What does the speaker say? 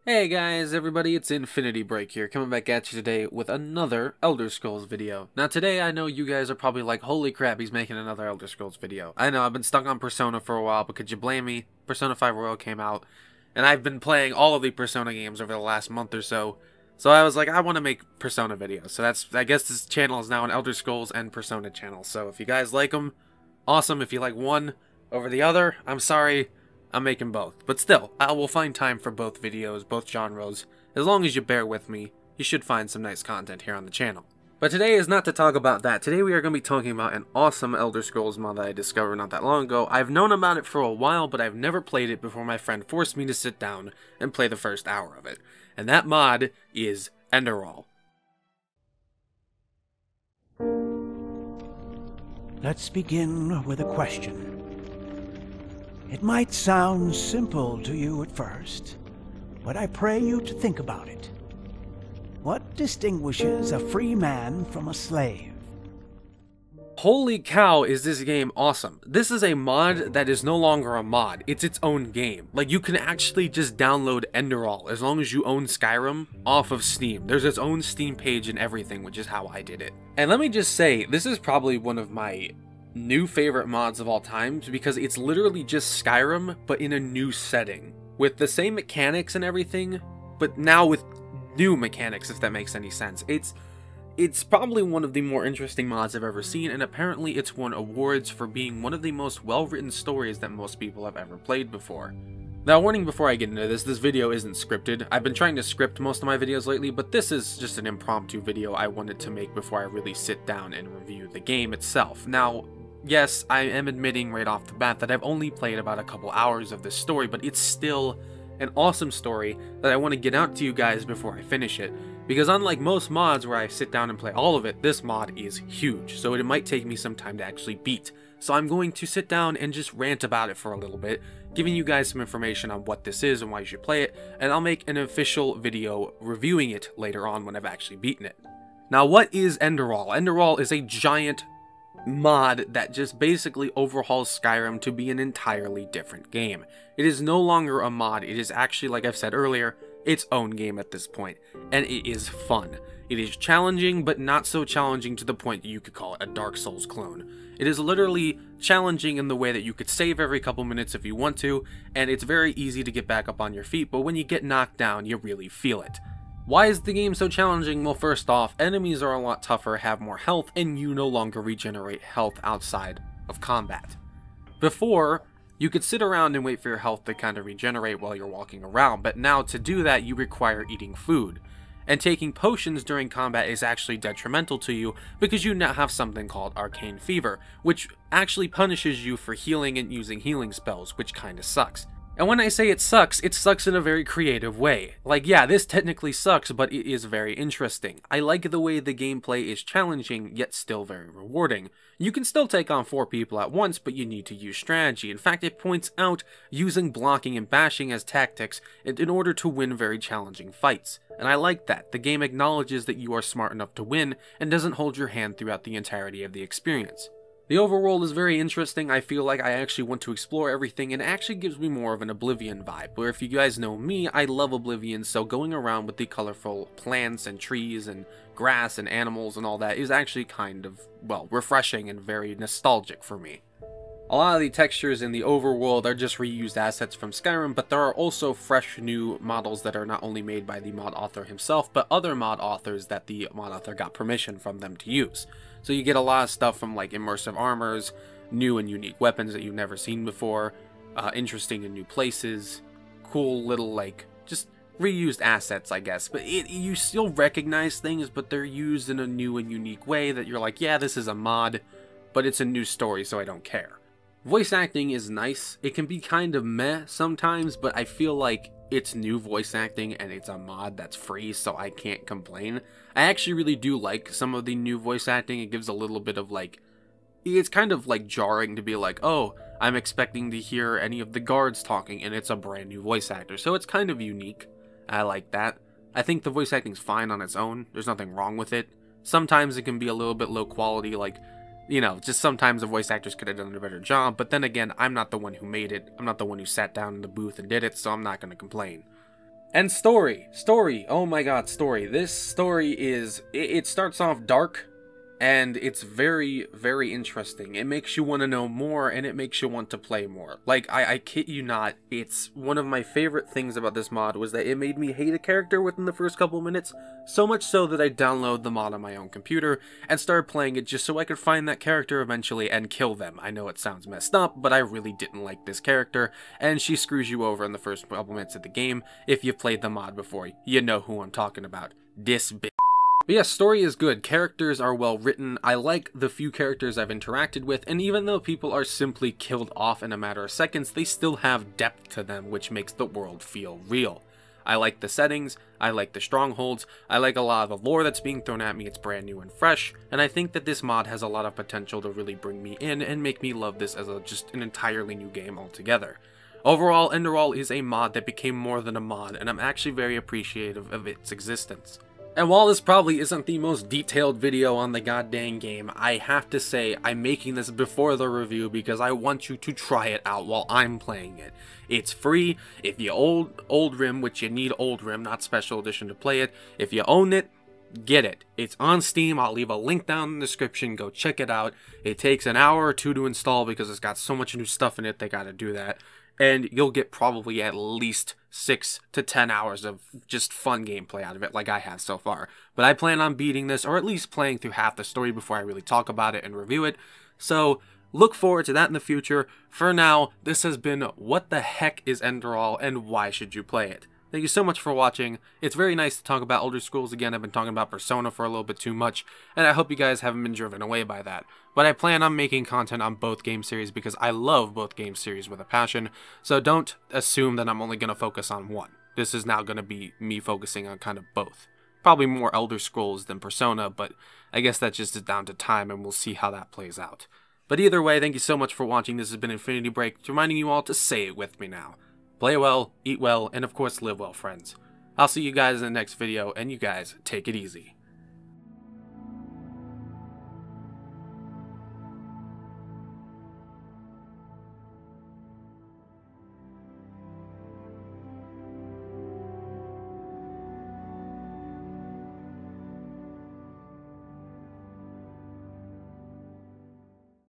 Hey guys, everybody, it's Infinity Break here, coming back at you today with another Elder Scrolls video. Now today, I know you guys are probably like, holy crap, he's making another Elder Scrolls video. I know, I've been stuck on Persona for a while, but could you blame me? Persona 5 Royal came out, and I've been playing all of the Persona games over the last month or so. So I was like, I want to make Persona videos. So I guess this channel is now an Elder Scrolls and Persona channel. So if you guys like them, awesome. If you like one over the other, I'm sorry. I'm making both, but still, I will find time for both videos, both genres. As long as you bear with me, you should find some nice content here on the channel. But today is not to talk about that. Today we are going to be talking about an awesome Elder Scrolls mod that I discovered not that long ago. I've known about it for a while, but I've never played it before my friend forced me to sit down and play the first hour of it. And that mod is Enderal. Let's begin with a question. It might sound simple to you at first, but I pray you to think about it. What distinguishes a free man from a slave? Holy cow, is this game awesome. This is a mod that is no longer a mod, it's its own game. Like, you can actually just download Enderal as long as you own Skyrim off of Steam. There's its own Steam page and everything, which is how I did it. And let me just say, this is probably one of my new favorite mods of all time, because it's literally just Skyrim, but in a new setting. With the same mechanics and everything, but now with new mechanics, if that makes any sense. It's probably one of the more interesting mods I've ever seen, and apparently it's won awards for being one of the most well-written stories that most people have ever played before. Now, warning before I get into this video isn't scripted. I've been trying to script most of my videos lately, but this is just an impromptu video I wanted to make before I really sit down and review the game itself. Now, yes, I am admitting right off the bat that I've only played about a couple hours of this story, but it's still an awesome story that I want to get out to you guys before I finish it. Because unlike most mods where I sit down and play all of it, this mod is huge, so it might take me some time to actually beat. So I'm going to sit down and just rant about it for a little bit, giving you guys some information on what this is and why you should play it, and I'll make an official video reviewing it later on when I've actually beaten it. Now, what is Enderal? Enderal is a giant mod that just basically overhauls Skyrim to be an entirely different game. It is no longer a mod, it is actually, like I've said earlier, its own game at this point, and it is fun. It is challenging, but not so challenging to the point that you could call it a Dark Souls clone. It is literally challenging in the way that you could save every couple minutes if you want to, and it's very easy to get back up on your feet, but when you get knocked down, you really feel it. Why is the game so challenging? Well, first off, enemies are a lot tougher, have more health, and you no longer regenerate health outside of combat. Before, you could sit around and wait for your health to kind of regenerate while you're walking around, but now to do that, you require eating food. And taking potions during combat is actually detrimental to you because you now have something called Arcane Fever, which actually punishes you for healing and using healing spells, which kinda sucks. And when I say it sucks in a very creative way. Like, yeah, this technically sucks, but it is very interesting. I like the way the gameplay is challenging, yet still very rewarding. You can still take on 4 people at once, but you need to use strategy. In fact, it points out using blocking and bashing as tactics in order to win very challenging fights. And I like that. The game acknowledges that you are smart enough to win, and doesn't hold your hand throughout the entirety of the experience. The overworld is very interesting. I feel like I actually want to explore everything, and it actually gives me more of an Oblivion vibe, where if you guys know me, I love Oblivion, so going around with the colorful plants and trees and grass and animals and all that is actually kind of, well, refreshing and very nostalgic for me. A lot of the textures in the overworld are just reused assets from Skyrim, but there are also fresh new models that are not only made by the mod author himself, but other mod authors that the mod author got permission from them to use. So you get a lot of stuff from like immersive armors, new and unique weapons that you've never seen before, interesting in new places, cool little like just reused assets, I guess. But you still recognize things, but they're used in a new and unique way that you're like, yeah, this is a mod, but it's a new story, so I don't care. Voice acting is nice. It can be kind of meh sometimes, but I feel like it's new voice acting and it's a mod that's free, so I can't complain. I actually really do like some of the new voice acting. It gives a little bit of like, it's kind of like jarring to be like, oh, I'm expecting to hear any of the guards talking and it's a brand new voice actor, so it's kind of unique. I like that. I think the voice acting's fine on its own. There's nothing wrong with it. Sometimes it can be a little bit low quality, like, you know, just sometimes the voice actors could have done a better job, but then again, I'm not the one who made it. I'm not the one who sat down in the booth and did it, so I'm not going to complain. And story, oh my god, story. This story is, it starts off dark, and it's very, very interesting. It makes you want to know more, and it makes you want to play more. Like, I kid you not, it's one of my favorite things about this mod was that it made me hate a character within the first couple minutes, so much so that I downloaded the mod on my own computer, and started playing it just so I could find that character eventually and kill them. I know it sounds messed up, but I really didn't like this character, and she screws you over in the first couple minutes of the game. If you've played the mod before, you know who I'm talking about. This bitch. But yeah, story is good, characters are well written, I like the few characters I've interacted with, and even though people are simply killed off in a matter of seconds, they still have depth to them, which makes the world feel real. I like the settings, I like the strongholds, I like a lot of the lore that's being thrown at me, it's brand new and fresh, and I think that this mod has a lot of potential to really bring me in and make me love this as just an entirely new game altogether. Overall, Enderal is a mod that became more than a mod, and I'm actually very appreciative of its existence. And while this probably isn't the most detailed video on the goddamn game, I have to say I'm making this before the review because I want you to try it out while I'm playing it. It's free. If you old Rim, which you need old Rim, not special edition to play it, if you own it, get it. It's on Steam. I'll leave a link down in the description. Go check it out. It takes an hour or two to install because it's got so much new stuff in it, they gotta do that. And you'll get probably at least 6 to 10 hours of just fun gameplay out of it like I have so far. But I plan on beating this, or at least playing through half the story before I really talk about it and review it. So look forward to that in the future. For now, this has been What the Heck is Enderal and Why Should You Play It? Thank you so much for watching. It's very nice to talk about Elder Scrolls again. I've been talking about Persona for a little bit too much, and I hope you guys haven't been driven away by that. But I plan on making content on both game series because I love both game series with a passion, so don't assume that I'm only going to focus on one. This is now going to be me focusing on kind of both. Probably more Elder Scrolls than Persona, but I guess that just is down to time, and we'll see how that plays out. But either way, thank you so much for watching. This has been Infinity Break, reminding you all to say it with me now. Play well, eat well, and of course live well, friends. I'll see you guys in the next video, and you guys take it easy.